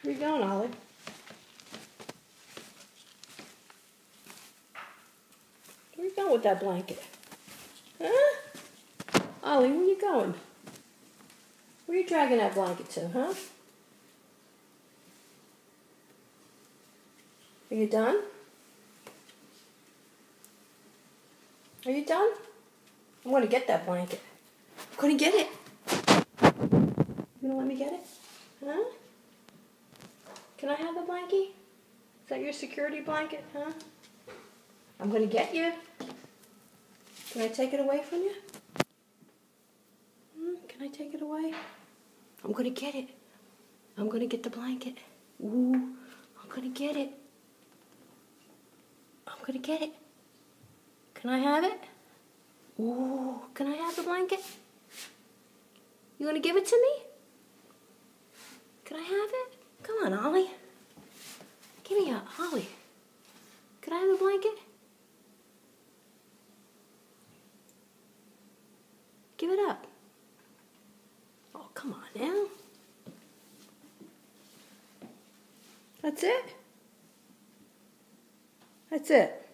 Where you going, Ollie? Where you going with that blanket? Huh? Ollie, where you going? Where you dragging that blanket to, huh? Are you done? Are you done? I'm going to get that blanket. I'm going to get it. You going to let me get it? Huh? Can I have the blankie? Is that your security blanket, huh? I'm going to get you. Can I take it away from you? Can I take it away? I'm going to get it. I'm going to get the blanket. Ooh, I'm going to get it. I'm going to get it. Can I have it? Ooh, can I have the blanket? You going to give it to me? Can I have it? Come on, Ollie. Give me a Ollie. Can I have the blanket? Give it up. Oh, come on now. That's it? That's it.